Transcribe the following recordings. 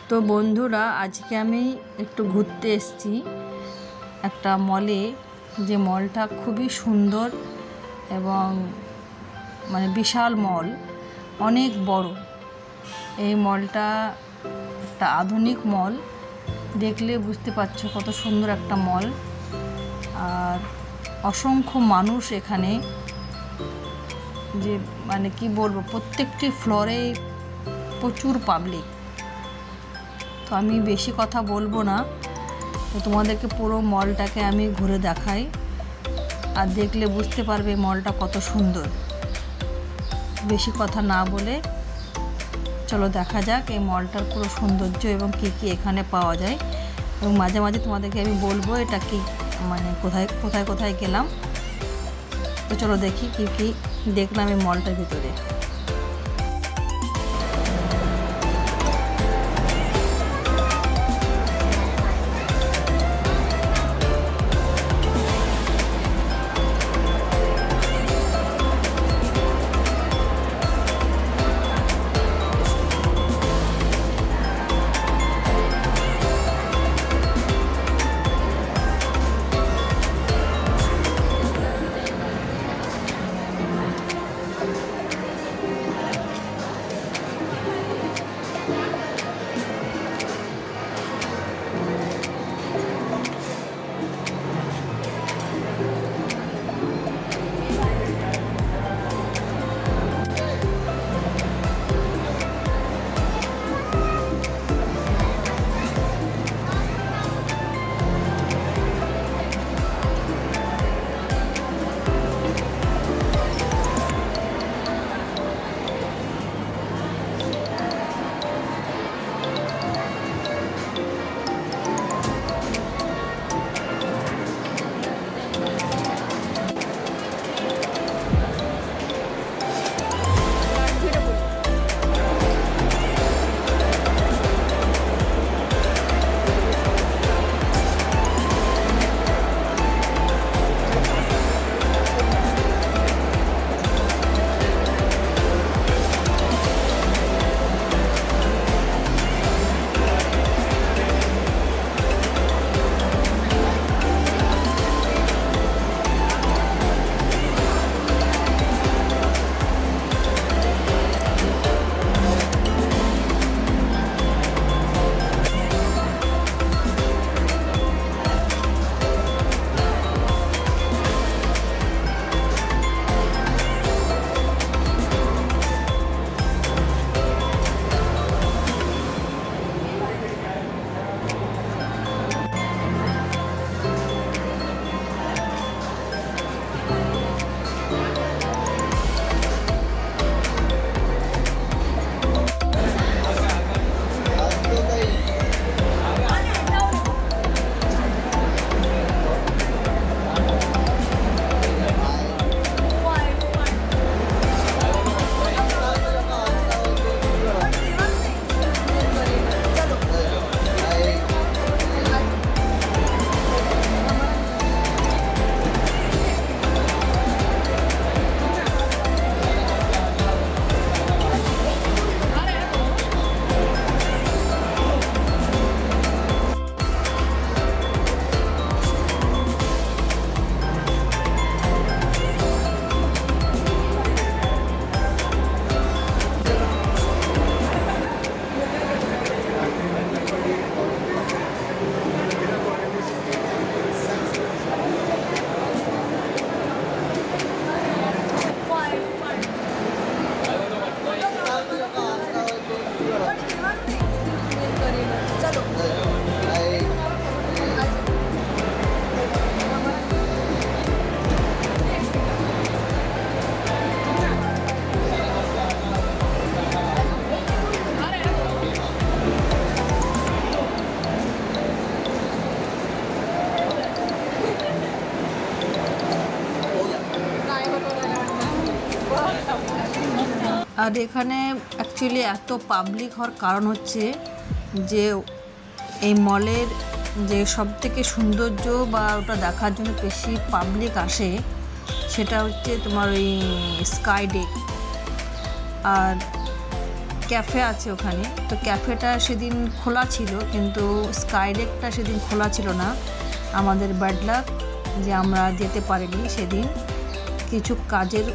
তো বন্ধুরা, আজকে আমি একটু ঘুরতে এসেছি একটা মলে। যে মলটা খুবই সুন্দর এবং বিশাল মল, অনেক বড়। এই মলটা একটা আধুনিক মল, দেখলে বুঝতে পারছো কত সুন্দর একটা মল। আর অসংখ্য মানুষ এখানে, যে কি বলবো, প্রত্যেকটি ফ্লোরে প্রচুর পাবলিক। তো আমি বেশি কথা বলবো না, তো তোমাদেরকে পুরো মলটাকে আমি ঘুরে দেখাই, আর দেখলে বুঝতে পারবে মলটা কত সুন্দর। বেশি কথা না বলে চলো দেখা যাক এই মলটার পুরো সৌন্দর্য এবং কী কী এখানে পাওয়া যায়। এবং মাঝে মাঝে তোমাদেরকে আমি বলবো এটা কি কোথায় কোথায় কোথায় গেলাম। তো চলো দেখি কী কী দেখলাম এই মলটার ভিতরে। আর এখানে অ্যাকচুয়ালি এত পাবলিক হওয়ার কারণ হচ্ছে যে এই মলের যে সবথেকে সৌন্দর্য বা ওটা দেখার জন্য বেশি পাবলিক আসে, সেটা হচ্ছে তোমার ওই স্কাই ডেক। আর ক্যাফে আছে ওখানে। তো ক্যাফেটা সেদিন খোলা ছিল, কিন্তু স্কাইডেকটা সেদিন খোলা ছিল না। আমাদের ব্যাড লাক যে আমরা যেতে পারিনি সেদিন, কিছু কাজের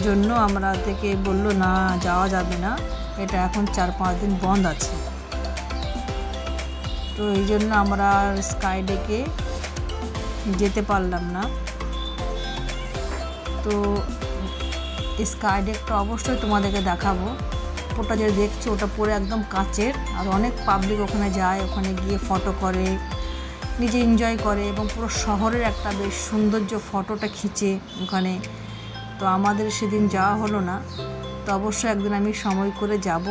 জন্য আমরা থেকে বললো না যাওয়া যাবে না, এটা এখন 4-5 দিন বন্ধ আছে। তো এই জন্য আমরা স্কাইডেকে যেতে পারলাম না। তো স্কাইডেকটা অবশ্যই তোমাদেরকে দেখাবো। ওটা যে দেখছো ওটা পুরো একদম কাচের, আর অনেক পাবলিক ওখানে যায়, ওখানে গিয়ে ফটো করে, নিজে এনজয় করে এবং পুরো শহরের একটা বেশ সৌন্দর্য ফটোটা খিঁচে ওখানে। তো আমাদের সেদিন যাওয়া হলো না। তো অবশ্যই একদিন আমি সময় করে যাব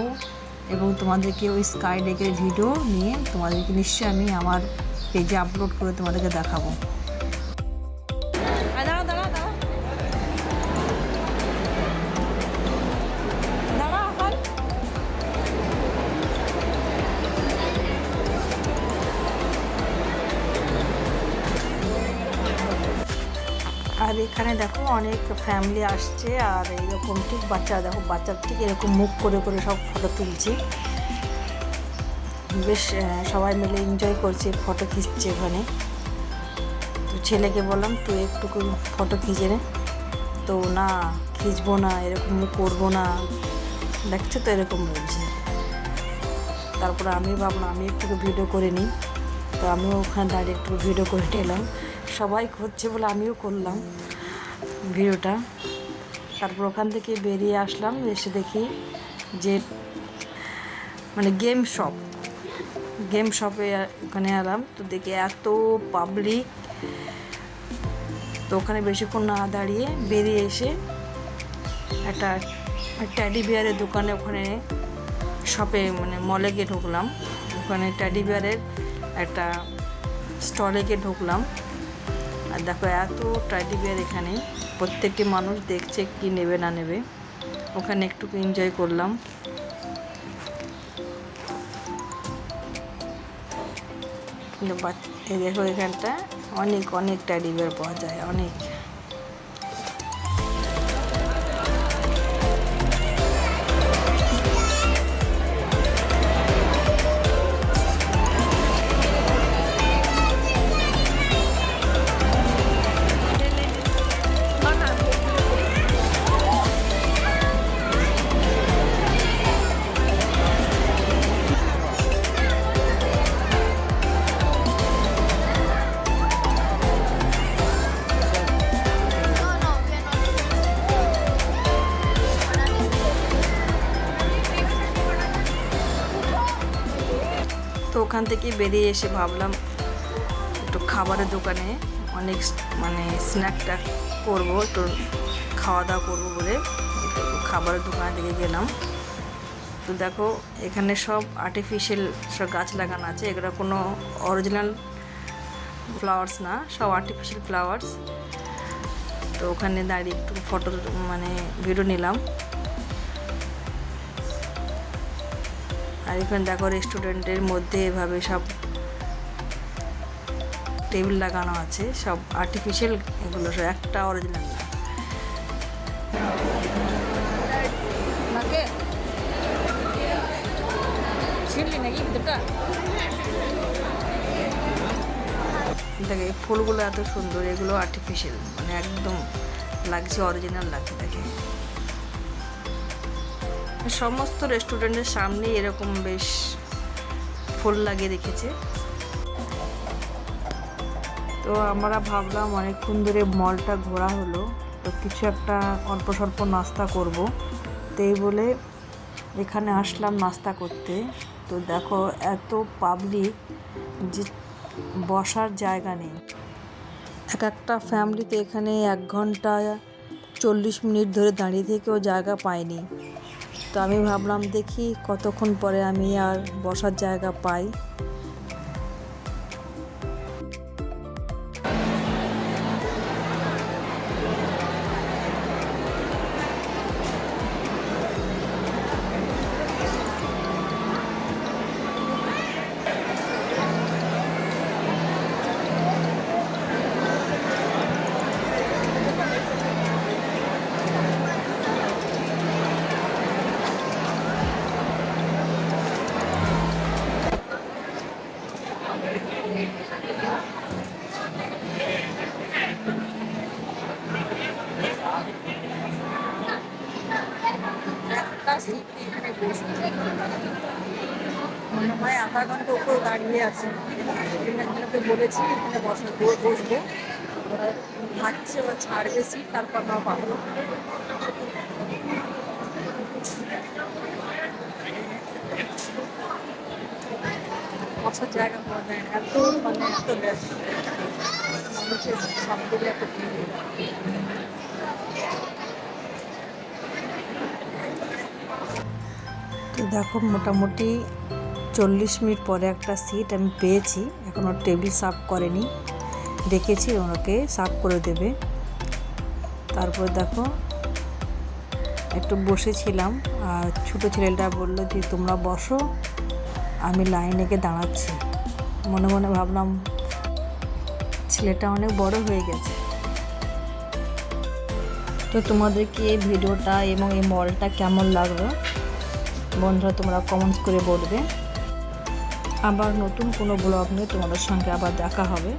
এবং তোমাদেরকে ওই স্কাইডেকের ভিডিও নিয়ে তোমাদেরকে নিশ্চয়ই আমি আমার পেজে আপলোড করে তোমাদেরকে দেখাবো। আর এখানে দেখো অনেক ফ্যামিলি আসছে, আর এইরকম ঠিক বাচ্চা দেখো, বাচ্চার ঠিক এরকম মুখ করে করে সব ফটো তুলছে। বেশ সবাই মিলে এনজয় করছে, ফটো খিঁচছে ওখানে। তো ছেলেকে বললাম তুই একটু ফটো খিঁচে নে, তো না খিঁচবো না, এরকম করবো না, দেখছো তো এরকম বলছে। তারপরে আমি ভাবলাম আমি একটু ভিডিও করে নিই। তো আমিও ওখানে দাঁড়িয়ে একটু ভিডিও করে নিলাম, সবাই করছে বলে আমিও করলাম ভিডিওটা। তারপর ওখান থেকে বেরিয়ে আসলাম, এসে দেখি যে মানে গেম শপে ওখানে এলাম। তো দেখি এত পাবলিক, তো ওখানে বেশিক্ষণ না দাঁড়িয়ে বেরিয়ে এসে একটা ট্যাডি বিয়ারের দোকানে ওখানে শপে মানে মলে গিয়ে ঢুকলাম। ওখানে ট্যাডি বিয়ারের একটা স্টলে গিয়ে ঢুকলাম। আর দেখো এত ট্যাডি বিয়ার এখানে, প্রত্যেকটি মানুষ দেখছে কি নেবে না নেবে। ওখানে একটু এনজয় করলাম। এই দেখো এখানটা অনেক অনেক ট্যাডি বিয়ার পাওয়া যায়, অনেক। তো ওখান থেকে বেরিয়ে এসে ভাবলাম একটু খাবারের দোকানে অনেক মানে স্ন্যাকটা করবো, একটু খাওয়া দাওয়া করবো বলে একটু খাবারের দোকানের দিকে গেলাম। তো দেখো এখানে সব আর্টিফিশিয়াল সব গাছ লাগানো আছে, এগুলো কোনো অরিজিনাল ফ্লাওয়ার্স না, সব আর্টিফিশিয়াল ফ্লাওয়ার্স। তো ওখানে দাঁড়িয়ে একটু ফটো মানে ভিডিও নিলাম। আর এখানে দেখো রেস্টুরেন্টের মধ্যে এভাবে সব টেবিল লাগানো আছে, সব আর্টিফিশিয়াল, এগুলো সব একটা অরিজিনাল না। দেখে এই ফুলগুলো এত সুন্দর, এগুলো আর্টিফিশিয়াল, মানে একদম লাগছে অরিজিনাল লাগছে। দেখে সমস্ত রেস্টুরেন্টের সামনে এরকম বেশ ফুল লাগিয়ে রেখেছে। তো আমরা ভাবলাম অনেকক্ষণ ধরে মলটা ঘোরা হলো, তো কিছু একটা অল্প স্বল্প নাস্তা করব, তো এই বলে এখানে আসলাম নাস্তা করতে। তো দেখো এত পাবলিক যে বসার জায়গা নেই। একটা ফ্যামিলিতে এখানে 1 ঘন্টা 40 মিনিট ধরে দাঁড়িয়ে থেকেও জায়গা পাইনি। তো আমি ভাবলাম দেখি কতক্ষণ পরে আমি আর বসার জায়গা পাই। মনে হয় আধা ঘন্টা উপর দাঁড়িয়ে আছে। একজনকে বলেছি এখানে বসবো, ওরা খাচ্ছে, ওরা ছাড়বে সিট, তারপর আমরা পাবো। বসার জায়গা পাওয়া যায় না, এত মানে এত ব্যস্ত মানুষের সব থেকে এত ভিড়। তো দেখো মোটামুটি 40 মিনিট পরে একটা সিট আমি পেয়েছি। এখনও টেবিল সার্ভ করেনি, ডেকেছি ওনাকে সার্ভ করে দেবে। তারপর দেখো একটু বসেছিলাম, আর ছোটো ছেলেটা বললো যে তোমরা বসো, আমি লাইনে গিয়ে দাঁড়াচ্ছি। মনে মনে ভাবলাম ছেলেটা অনেক বড় হয়ে গেছে। তো তোমাদেরকে এই ভিডিওটা এবং এই মলটা কেমন লাগলো বন্ধুরা তোমরা কমেন্টস করে বলবে। আবার নতুন কোনো ব্লগ নিয়ে তোমাদের সঙ্গে আবার দেখা হবে।